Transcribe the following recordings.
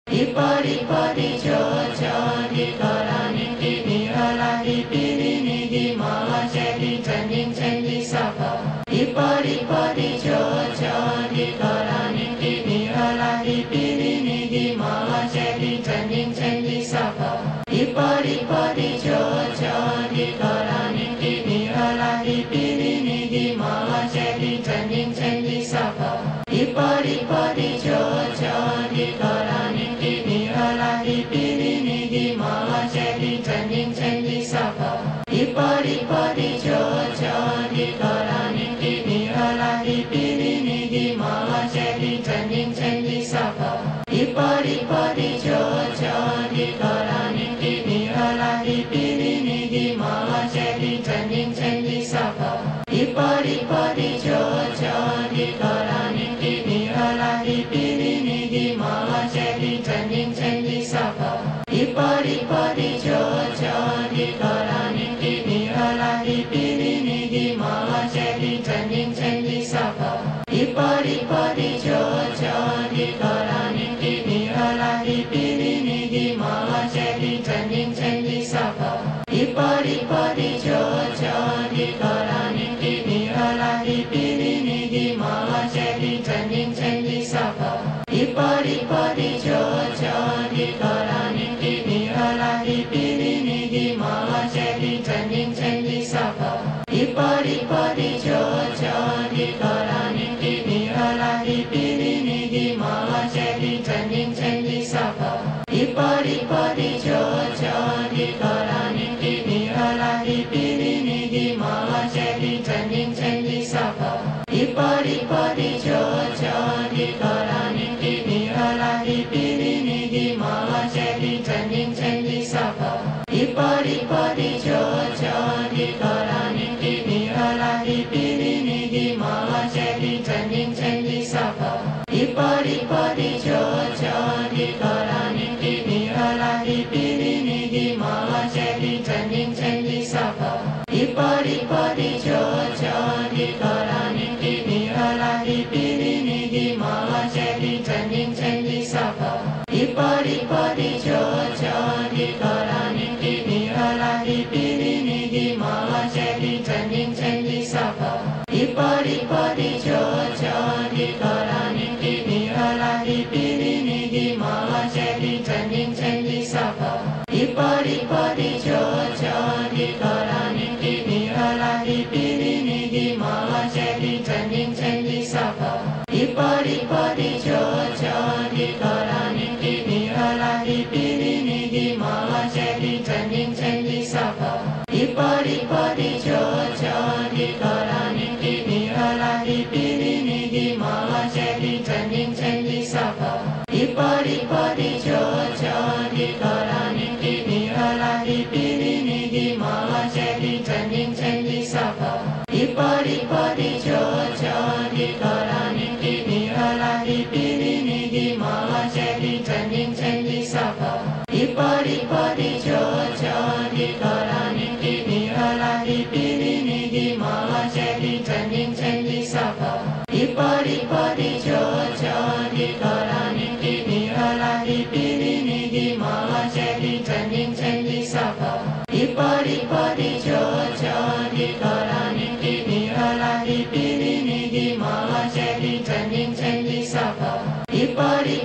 Ipari jo jo di korani kini hala di pirini di mala jadi janding jadi sapo. Ipari jo jo di korani kini hala di pirini di mala jadi janding jadi sapo. Ipari jo jo di korani kini hala di pirini di mala jadi janding jadi sapo. Ipari jo jo di korani kini hala di pirini di mala jadi janding jadi sapo. Ipari jo jo di korani kini hala di pirini di mala jadi janding jadi sapo. Ipari jo jo di korani kini hala di pirini di mala jadi janding jadi sapo. Ipari jo jo di korani kini hala di pirini di mala jadi janding jadi sapo. Ipari jo jo di korani kini hala di pirini di mala jadi janding jadi sapo. Ipari jo jo di korani kini hala di pirini di mala jadi janding jadi sapo. Ipari jo jo di korani kini hala di pirini di mala jadi janding jadi sapo. Ipari jo jo di korani kini hala di pirini di mala jadi janding jadi sapo. Ipari jo jo di korani kini hala di pirini di mala jadi janding jadi sapo. Ipari jo jo di korani kini hala di pirini di mala jadi janding jadi sapo. Ipari jo jo di korani kini hala di pirini di mala jadi janding jadi sapo. Ipari jo jo di korani kini hala di pirini di mala jadi janding jadi sapo. Ipari jo jo di korani kini hala di pirini di mala jadi janding jadi sapo. Ipari jo jo di korani kini hala di pirini di mala jadi janding jadi sapo. Ipari jo jo di korani kini hala di pirini di mala jadi janding jadi sapo. Ipari jo jo di korani kini hala di pirini di mala jadi janding jadi sapo. Ipari jo jo di korani kini hala di pirini di mala jadi janding jadi sapo. Ipari jo jo di korani kini hala di pirini di mala jadi janding jadi sapo. Ipari jo jo di korani kini hala di pirini di mala jadi janding jadi sapo. Ipari jo jo di korani kini hala di pirini di mala jadi janding jadi sapo. Ipari jo jo di korani kini hala di pirini di mala jadi janding jadi sapo. Ipari jo jo di korani kini hala di pirini di mala jadi janding jadi sapo. Ipari jo jo di korani kini hala di pirini di mala jadi janding jadi sapo. Ipari jo jo di korani kini hala di pirini di mala jadi janding jadi sapo. Ipari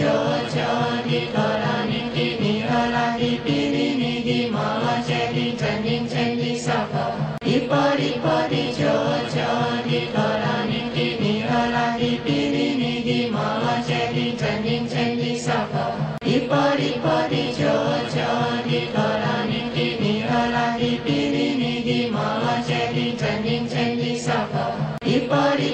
jo jo di korani kini hala di pirini di mala jadi janding jadi sapo. Ipari jo jo di korani kini hala di pirini di mala jadi janding jadi sapo. Ipari jo jo di korani kini hala di pirini di mala jadi janding jadi sapo. Ipari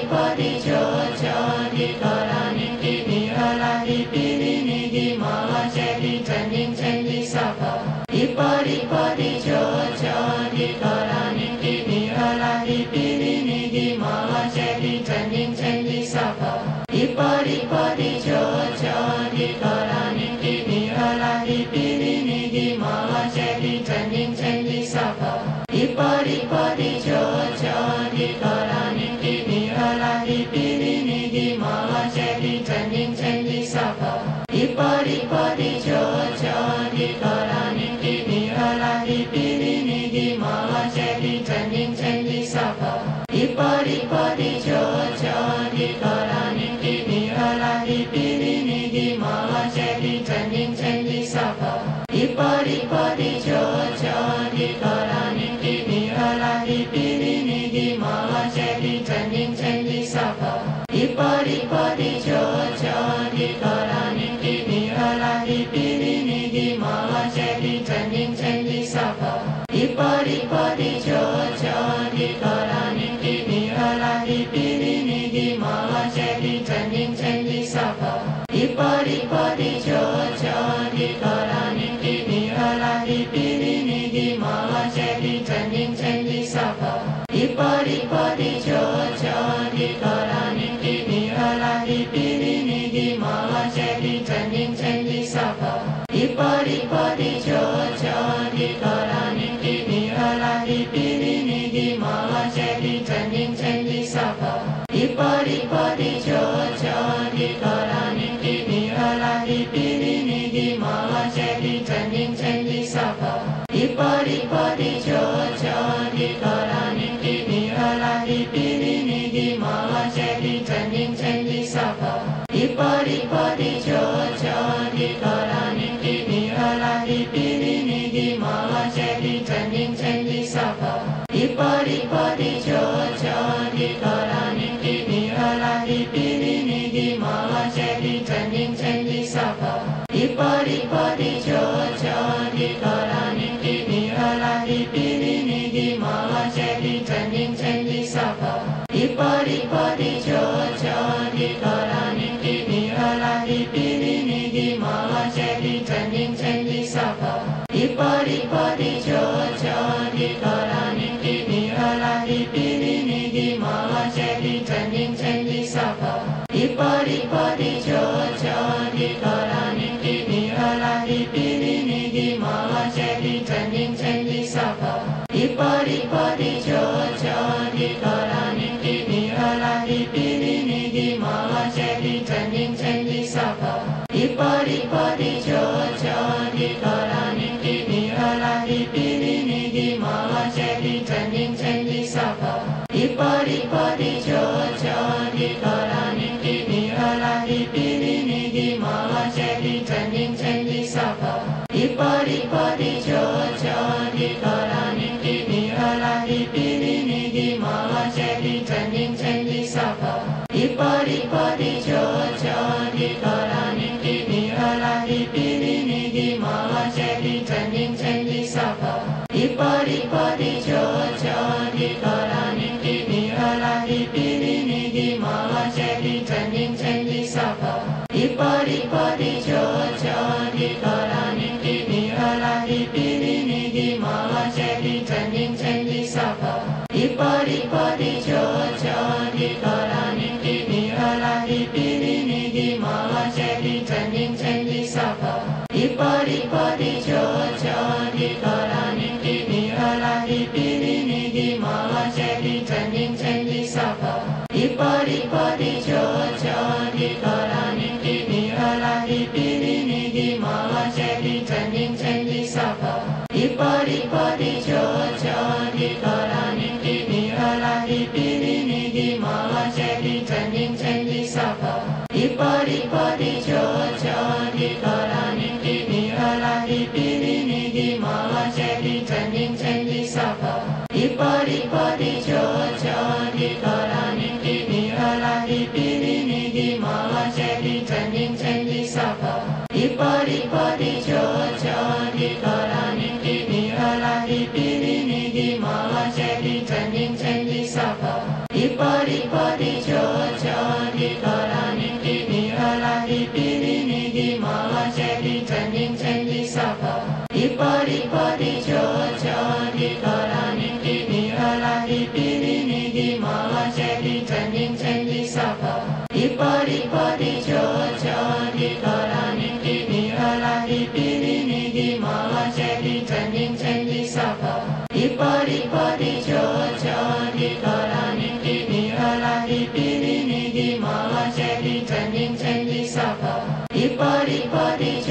jo jo di korani kini hala di pirini di mala jadi janding jadi sapo. Ipari jo jo di korani kini hala di pirini di mala jadi janding jadi sapo. Ipari jo jo di korani kini hala di pirini di mala jadi janding jadi sapo. Ipari jo jo di korani kini hala di pirini di mala jadi janding jadi sapo. Ipari podi jodi korani kini halagi pirini di mala jadi janding cendi sapo. Podi jodi korani kini halagi pirini di mala jadi janding cendi sapo. Podi jodi korani kini halagi pirini di mala jadi janding cendi sapo. Podi jodi korani kini halagi pirini di mala jadi janding cendi sapo. Podi jodi korani kini halagi pirini di mala jadi janding cendi sapo. Podi jodi korani kini halagi pirini di mala jadi janding cendi sapo. Podi jodi korani kini halagi pirini di mala jadi janding cendi sapo. Podi jodi korani kini halagi pirini di mala jadi janding cendi sapo. Podi jodi korani kini halagi pirini di mala jadi janding cendi sapo. Podi jodi korani kini halagi pirini di mala jadi janding cendi sapo. Podi jodi korani kini halagi pirini di mala jadi janding cendi sapo. Podi jodi korani kini halagi pirini di mala jadi janding cendi sapo. Podi jodi korani kini halagi pirini di mala jadi janding cendi sapo. Podi jodi korani kini halagi pirini di mala jadi janding cendi sapo. Podi jodi korani kini halagi pirini di mala jadi janding cendi sapo. Podi jodi korani kini halagi pirini di mala jadi janding cendi sapo. Podi jodi korani kini halagi pirini di mala jadi janding cendi sapo. Podi jodi korani kini halagi pirini di mala jadi janding cendi sapo. Podi jodi korani kini halagi pirini di mala jadi janding cendi sapo. Podi jodi korani kini halagi pirini di mala jadi janding cendi sapo. Podi jodi korani kini halagi pirini di mala jadi janding cendi sapo. Podi jodi korani kini halagi pirini di mala jadi janding cendi sapo. Podi jodi korani kini halagi pirini di mala jadi janding cendi sapo. Podi jodi korani kini halagi pirini di mala jadi janding cendi sapo. Podi jodi korani kini halagi pirini di mala jadi janding cendi sapo. Podi jodi korani kini halagi pirini di mala jadi janding cendi sapo. Podi jodi korani kini halagi pirini di mala jadi janding cendi sapo. Podi jodi korani kini halagi pirini di mala jadi janding cendi sapo. Podi jodi korani kini halagi pirini di mala jadi janding cendi sapo. Podi jodi korani kini halagi pirini di mala jadi janding cendi sapo. Podi jodi korani kini halagi pirini di mala jadi janding cendi sapo. Podi jodi korani kini halagi pirini di mala jadi janding cendi sapo. Podi jodi korani kini halagi pirini di mala jadi janding cendi sapo. Podi jodi korani kini halagi pirini di mala jadi janding cendi sapo. Podi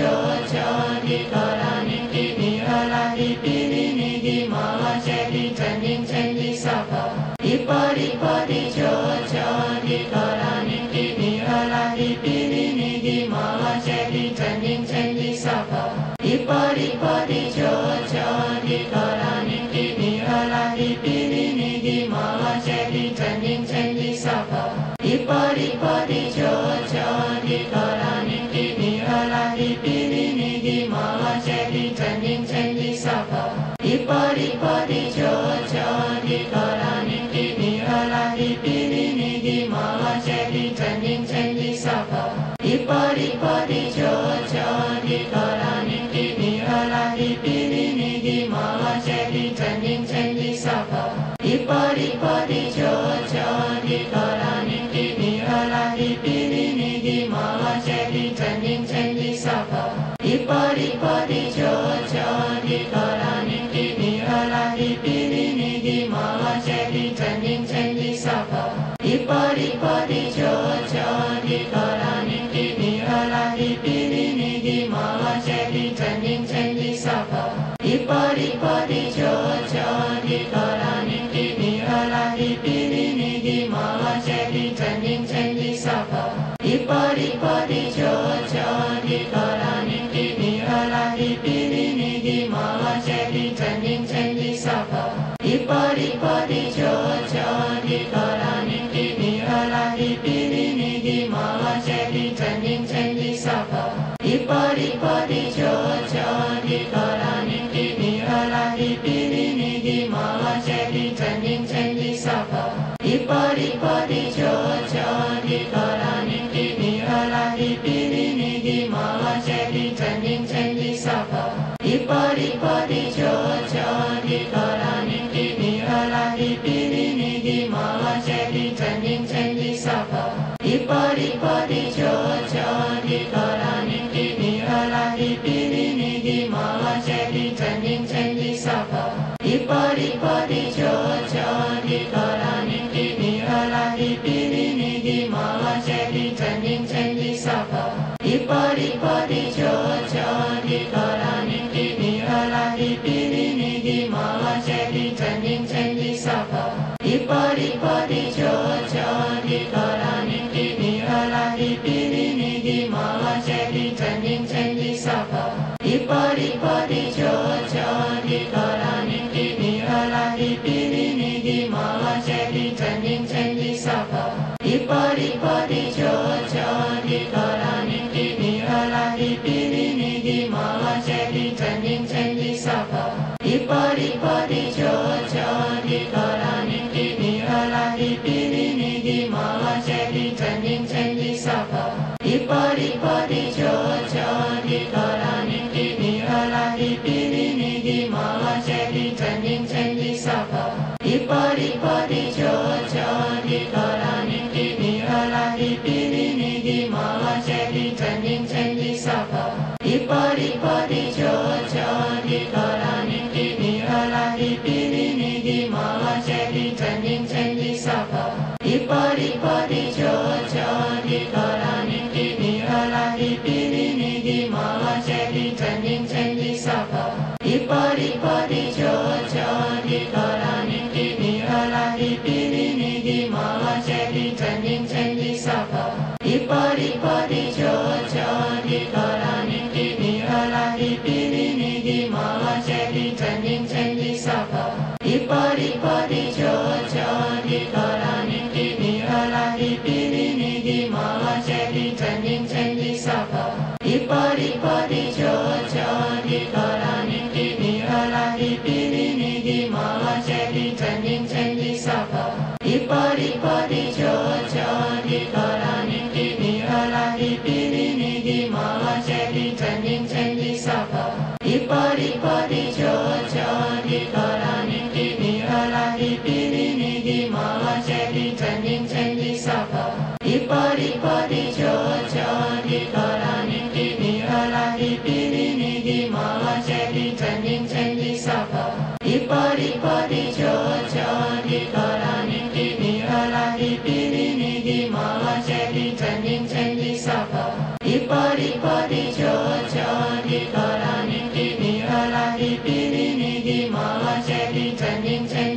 di korani kini halali pirini di mala jadi janding cendi sapo ipari pari jojo di korani kini halali pirini di mala jadi janding cendi sapo ipari pari jojo di korani kini halali pirini di mala jadi janding cendi sapo ipari pari jojo di korani kini halali pirini di mala jadi janding cendi sapo ipari pari jojo di korani kini halali pirini di mala jadi janding cendi sapo ipari pari jojo di korani kini halali pirini di mala jadi janding cendi sapo ipari pari jojo di korani kini halali pirini di mala jadi janding cendi sapo ipari pari jojo di korani kini halali pirini di mala jadi janding cendi sapo ipari pari jojo di korani kini halali pirini di mala jadi janding cendi sapo ipari pari jojo di korani kini halali pirini di mala jadi janding cendi sapo ipari pari jojo di korani kini halali pirini di mala jadi janding cendi sapo ipari pari jojo di korani kini halali pirini di mala jadi janding cendi sapo ipari pari jojo di korani kini halali pirini di mala jadi janding cendi sapo ipari pari jojo di korani kini halali pirini di mala jadi janding cendi sapo ipari pari jojo di korani kini halali pirini di mala jadi janding cendi sapo ipari pari jojo di korani kini halali pirini di mala jadi janding cendi sapo ipari pari jojo di korani kini halali pirini di mala jadi janding cendi sapo ipari pari jojo di korani kini halali pirini di mala jadi janding cendi sapo ipari pari jojo di korani kini halali pirini di mala jadi janding cendi sapo ipari pari jojo di korani kini halali pirini di mala jadi janding cendi sapo ipari pari jojo di korani kini halali pirini di mala jadi janding cendi sapo ipari pari jojo di korani kini halali pirini di mala jadi janding cendi sapo ipari pari jojo di korani kini halali pirini di mala jadi janding cendi sapo ipari pari jojo di korani kini halali pirini di mala jadi janding cendi sapo ipari pari jojo di korani kini halali pirini di mala jadi janding cendi sapo ipari pari jojo di korani kini halali pirini di mala jadi janding cendi sapo ipari pari jojo di korani kini halali pirini di mala jadi janding cendi sapo ipari pari jojo di korani kini halali pirini di mala jadi janding cendi sapo ipari pari jojo di korani kini halali pirini di mala jadi janding cendi sapo ipari pari jojo di korani kini halali pirini di mala jadi janding cendi sapo ipari pari jojo di korani kini halali pirini di mala jadi janding cendi sapo ipari pari jojo di korani kini halali pirini di mala jadi janding cendi sapo ipari pari jojo di korani kini halali pirini di mala jadi janding cendi sapo ipari pari jojo di korani kini halali pirini di mala jadi janding cendi sapo ipari pari jojo di kora ni ki ni ala di piri ni di mala che di chen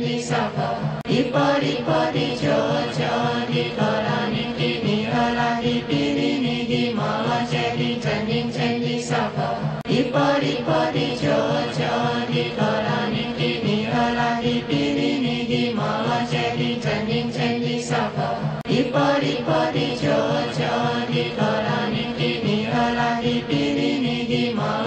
di sa po. Ipo di cho di kora ni ki ni ala di piri ni di mala che di chen di sa po. Ipo di cho di kora ni ki ni ala di piri ni di mala che di chen di sa po. Ipo di cho di kora ni ki ni ala di piri ni di mala